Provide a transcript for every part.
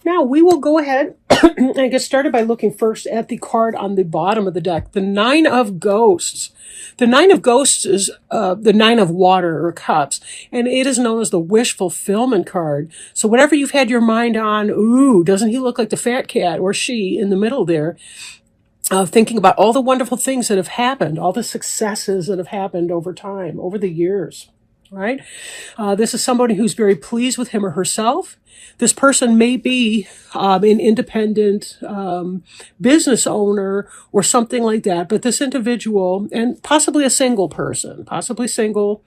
Now we will go ahead and get started by looking first at the card on the bottom of the deck, the Nine of Ghosts. The Nine of Ghosts is the Nine of Water or Cups, and it is known as the wish fulfillment card. So whatever you've had your mind on, ooh, doesn't he look like the fat cat or she in the middle there? Thinking about all the wonderful things that have happened, all the successes that have happened over time, over the years, right? This is somebody who's very pleased with him or herself. This person may be an independent business owner or something like that, but this individual, and possibly a single person, possibly single,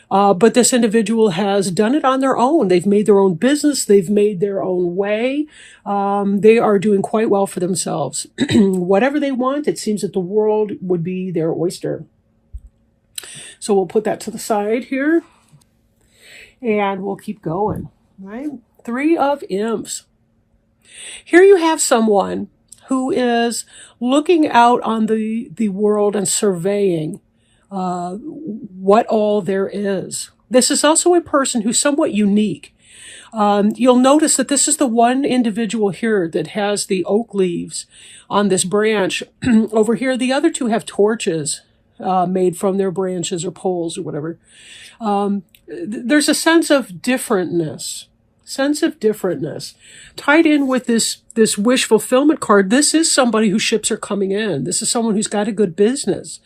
but this individual has done it on their own. They've made their own business. They've made their own way. They are doing quite well for themselves. Whatever they want, it seems that the world would be their oyster. So we'll put that to the side here, and we'll keep going, right? Three of Imps. Here you have someone who is looking out on the world and surveying what all there is. This is also a person who's somewhat unique. You'll notice that this is the one individual here that has the oak leaves on this branch. Over here, the other two have torches made from their branches or poles or whatever. There's a sense of differentness. Tied in with this wish fulfillment card. This is somebody whose ships are coming in. This is someone who's got a good business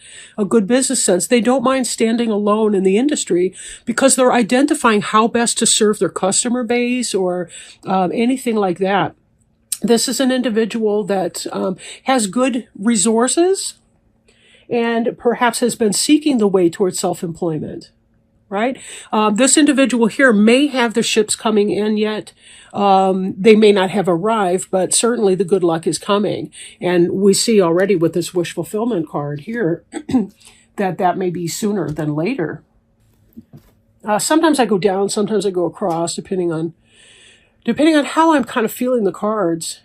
sense. They don't mind standing alone in the industry because they're identifying how best to serve their customer base or anything like that. This is an individual that has good resources and perhaps has been seeking the way towards self-employment. Right? This individual here may have their ships coming in yet. They may not have arrived, but certainly the good luck is coming. And we see already with this wish fulfillment card here that may be sooner than later. Sometimes I go down, sometimes I go across, depending on how I'm kind of feeling the cards.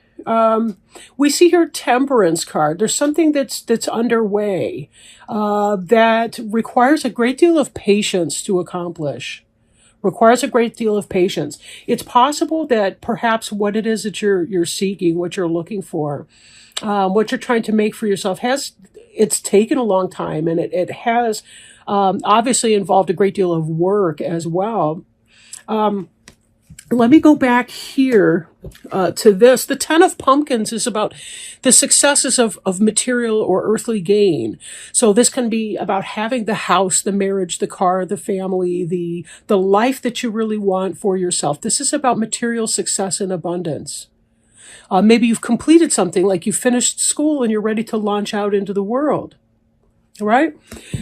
We see here Temperance card. There's something that's underway that requires a great deal of patience to accomplish. Requires a great deal of patience. It's possible that perhaps what it is that you're seeking, what you're looking for, what you're trying to make for yourself it's taken a long time, and it has obviously involved a great deal of work as well. Let me go back here to this. The Ten of Pumpkins is about the successes of material or earthly gain. So this can be about having the house, the marriage, the car, the family, the life that you really want for yourself. This is about material success and abundance. Maybe you've completed something, like you finished school and you're ready to launch out into the world. Right?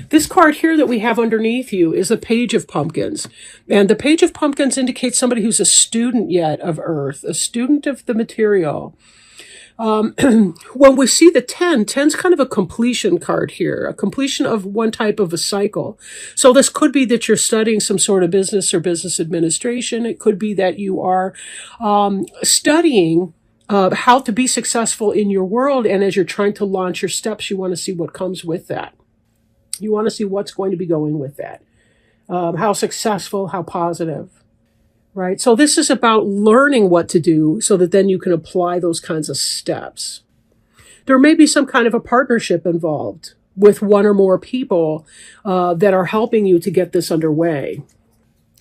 This card here that we have underneath you is the Page of Pumpkins. And the Page of Pumpkins indicates somebody who's a student yet of Earth, a student of the material. When we see the 10's kind of a completion card here, a completion of one type of a cycle. So this could be that you're studying some sort of business or business administration. It could be that you are studying how to be successful in your world. And as you're trying to launch your steps, you want to see what comes with that. You want to see what's going to be going with that. How successful, how positive, right? So this is about learning what to do so that then you can apply those kinds of steps. There may be some kind of a partnership involved with one or more people that are helping you to get this underway.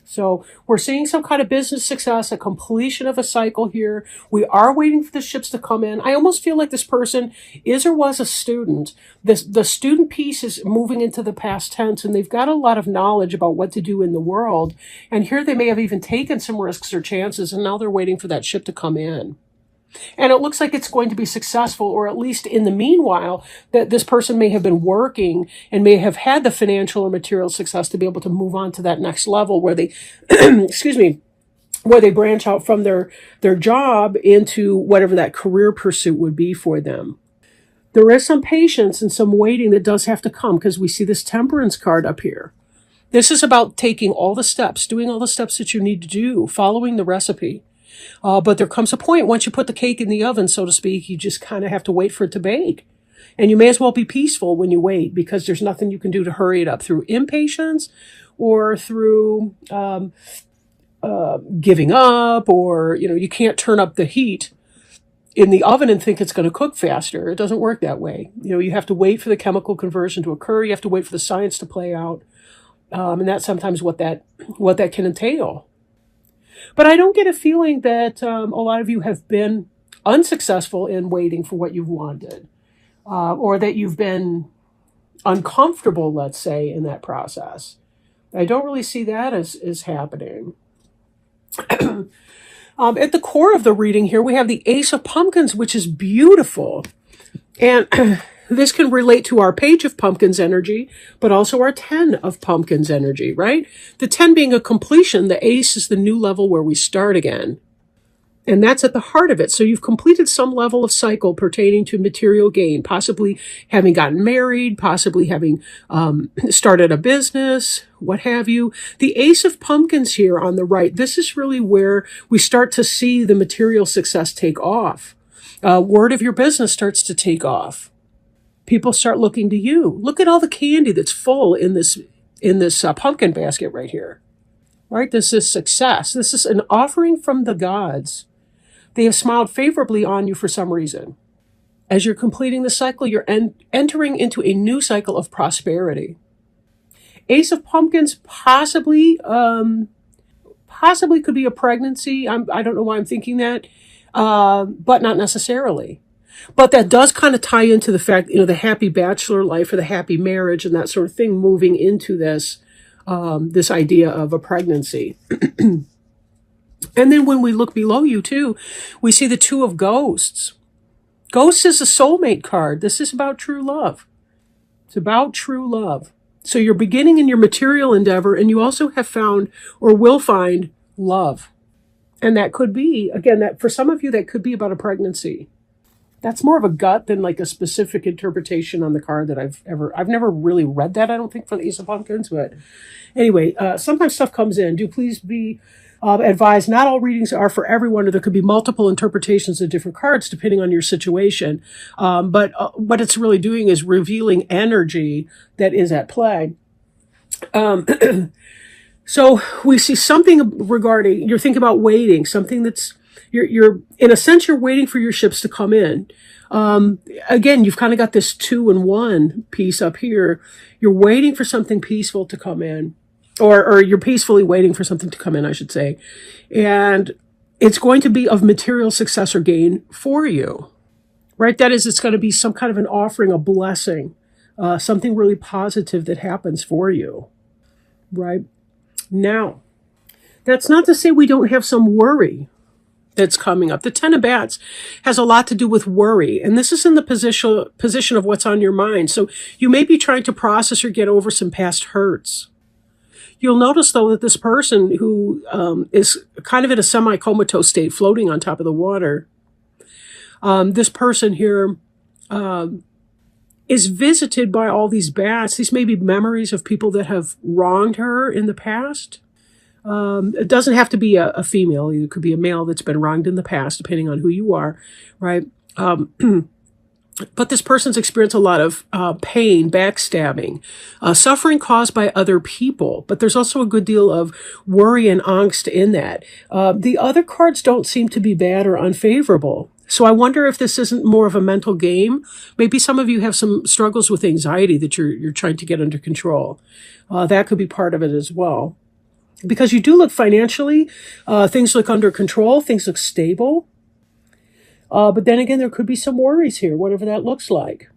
So we're seeing some kind of business success, a completion of a cycle here. We are waiting for the ships to come in. I almost feel like this person is or was a student. The student piece is moving into the past tense, and they've got a lot of knowledge about what to do in the world. And here they may have even taken some risks or chances, and now they're waiting for that ship to come in. And it looks like it's going to be successful, or at least in the meanwhile, that this person may have been working and may have had the financial or material success to be able to move on to that next level where they, where they branch out from their job into whatever that career pursuit would be for them. There is some patience and some waiting that does have to come because we see this Temperance card up here. This is about taking all the steps, doing all the steps that you need to do, following the recipe. But there comes a point, once you put the cake in the oven, so to speak, you just kind of have to wait for it to bake. And you may as well be peaceful when you wait, because there's nothing you can do to hurry it up through impatience or through giving up, or, you can't turn up the heat in the oven and think it's going to cook faster. It doesn't work that way. You have to wait for the chemical conversion to occur. You have to wait for the science to play out. And that's sometimes what that can entail. But I don't get a feeling that a lot of you have been unsuccessful in waiting for what you've wanted, or that you've been uncomfortable, let's say, in that process. I don't really see that as happening. At the core of the reading here, we have the Ace of Pumpkins, which is beautiful. And this can relate to our Page of Pumpkins energy, but also our 10 of Pumpkins energy, right? The 10 being a completion, the Ace is the new level where we start again. And that's at the heart of it. So you've completed some level of cycle pertaining to material gain, possibly having gotten married, possibly having started a business, what have you. The Ace of Pumpkins here on the right, this is really where we start to see the material success take off. Word of your business starts to take off. People start looking to you. Look at all the candy that's full in this pumpkin basket right here. Right? This is success. This is an offering from the gods. They have smiled favorably on you for some reason. As you're completing the cycle, you're entering into a new cycle of prosperity. Ace of Pumpkins possibly could be a pregnancy. I don't know why I'm thinking that, but not necessarily. But that does kind of tie into the fact, the happy bachelor life or the happy marriage and that sort of thing moving into this idea of a pregnancy. And then when we look below you too, we see the Two of Ghosts. Ghosts is a soulmate card. This is about true love. It's about true love. So you're beginning in your material endeavor, and you also have found or will find love. And that could be, again, that for some of you, that could be about a pregnancy. That's more of a gut than like a specific interpretation on the card that I've never really read that, I don't think, for the Ace of Pumpkins. But anyway, sometimes stuff comes in. Do please be advised, not all readings are for everyone, or there could be multiple interpretations of different cards depending on your situation. But what it's really doing is revealing energy that is at play. So we see something regarding, you're thinking about waiting, something that's, you're in a sense, you're waiting for your ships to come in. Again, you've kind of got this 2-in-1 piece up here. You're waiting for something peaceful to come in, or you're peacefully waiting for something to come in, I should say. And it's going to be of material success or gain for you, right? That is, it's going to be some kind of an offering, a blessing, something really positive that happens for you, right? Now, that's not to say we don't have some worry that's coming up. The Ten of Bats has a lot to do with worry, and this is in the position of what's on your mind. So you may be trying to process or get over some past hurts. You'll notice, though, that this person who is kind of in a semi-comatose state, floating on top of the water, this person here is visited by all these bats. These may be memories of people that have wronged her in the past. It doesn't have to be a female. It could be a male that's been wronged in the past, depending on who you are, right? But this person's experienced a lot of pain, backstabbing, suffering caused by other people. But there's also a good deal of worry and angst in that. The other cards don't seem to be bad or unfavorable. So I wonder if this isn't more of a mental game. Maybe some of you have some struggles with anxiety that you're trying to get under control. That could be part of it as well. Because you do look financially, things look under control, things look stable. But then again, there could be some worries here, whatever that looks like.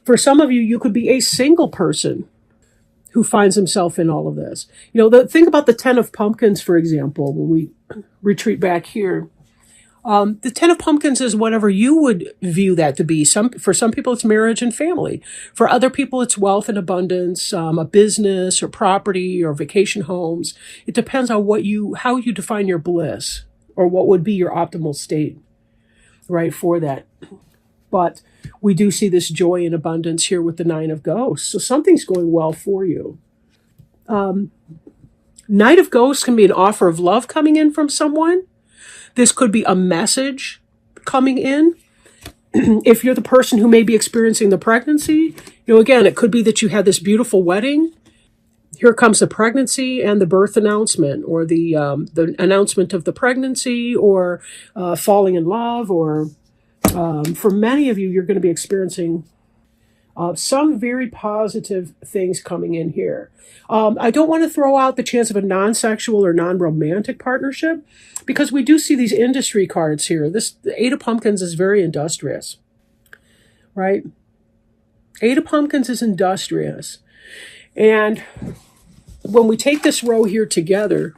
For some of you, you could be a single person who finds himself in all of this. Think about the Ten of Pumpkins, for example, when we retreat back here. The Ten of Pumpkins is whatever you would view that to be. For some people, it's marriage and family. For other people, it's wealth and abundance, a business or property or vacation homes. It depends on how you define your bliss, or what would be your optimal state, right, for that. But we do see this joy and abundance here with the Nine of Ghosts. So something's going well for you. Knight of Ghosts can be an offer of love coming in from someone. This could be a message coming in. If you're the person who may be experiencing the pregnancy, again, it could be that you had this beautiful wedding, Here comes the pregnancy and the birth announcement, or the announcement of the pregnancy, or falling in love, or for many of you, you're going to be experiencing some very positive things coming in here. I don't want to throw out the chance of a non-sexual or non-romantic partnership, because we do see these industry cards here. The Eight of Pumpkins is very industrious, right? Eight of Pumpkins is industrious. And when we take this row here together,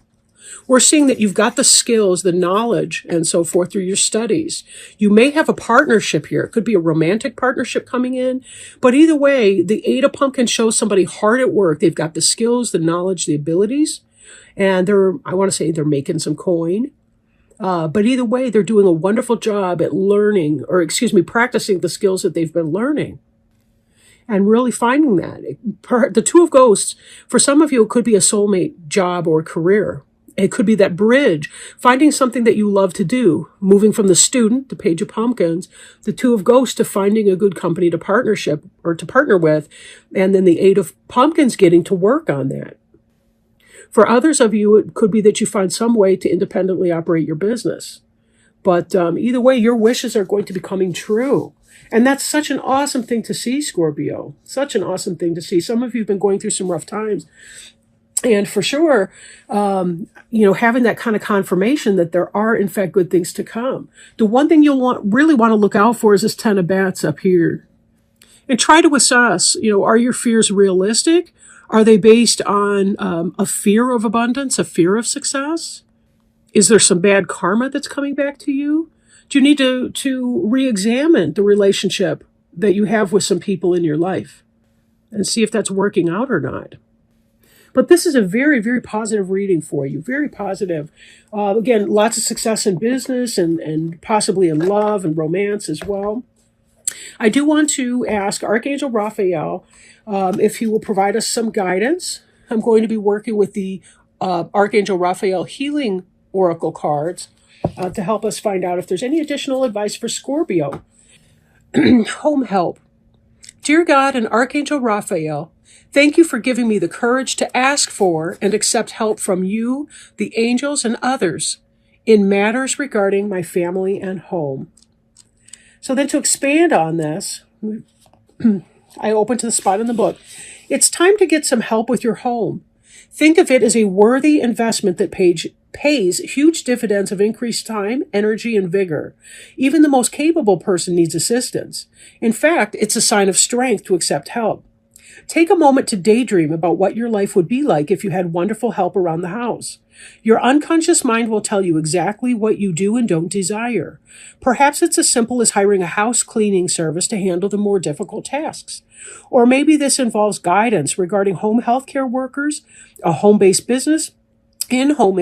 we're seeing that you've got the skills, the knowledge, and so forth through your studies. You may have a partnership here. It could be a romantic partnership coming in. But either way, the Eight of Pumpkins shows somebody hard at work. They've got the skills, the knowledge, the abilities. And they're making some coin. But either way, they're doing a wonderful job at practicing the skills that they've been learning. And really finding that. The Two of Ghosts, for some of you, it could be a soulmate job or career. It could be that bridge, finding something that you love to do, moving from the student, the Page of Pumpkins, the Two of Ghosts, to finding a good company to partner with, and then the Eight of Pumpkins getting to work on that. For others of you, it could be that you find some way to independently operate your business. But either way, your wishes are going to be coming true. And that's such an awesome thing to see, Scorpio. Such an awesome thing to see. Some of you have been going through some rough times. And for sure, having that kind of confirmation that there are, in fact, good things to come. The one thing you'll really want to look out for is this Ten of Bats up here. And try to assess, are your fears realistic? Are they based on a fear of abundance, a fear of success? Is there some bad karma that's coming back to you? Do you need to re-examine the relationship that you have with some people in your life and see if that's working out or not? But this is a very, very positive reading for you. Very positive. Again, lots of success in business and possibly in love and romance as well. I do want to ask Archangel Raphael if he will provide us some guidance. I'm going to be working with the Archangel Raphael Healing Oracle cards to help us find out if there's any additional advice for Scorpio. Home help. Dear God and Archangel Raphael, thank you for giving me the courage to ask for and accept help from you, the angels, and others in matters regarding my family and home. So then to expand on this, I open to the spot in the book. It's time to get some help with your home. Think of it as a worthy investment that pays huge dividends of increased time, energy, and vigor. Even the most capable person needs assistance. In fact, it's a sign of strength to accept help. Take a moment to daydream about what your life would be like if you had wonderful help around the house. Your unconscious mind will tell you exactly what you do and don't desire. Perhaps it's as simple as hiring a house cleaning service to handle the more difficult tasks. Or maybe this involves guidance regarding home healthcare workers, a home-based business, in-home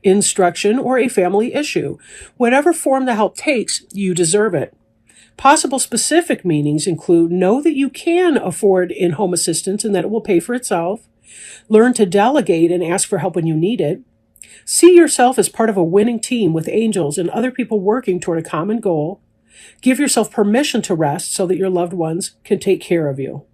instruction, or a family issue. Whatever form the help takes, you deserve it. Possible specific meanings include: know that you can afford in-home assistance and that it will pay for itself. Learn to delegate and ask for help when you need it. See yourself as part of a winning team with angels and other people working toward a common goal. Give yourself permission to rest so that your loved ones can take care of you.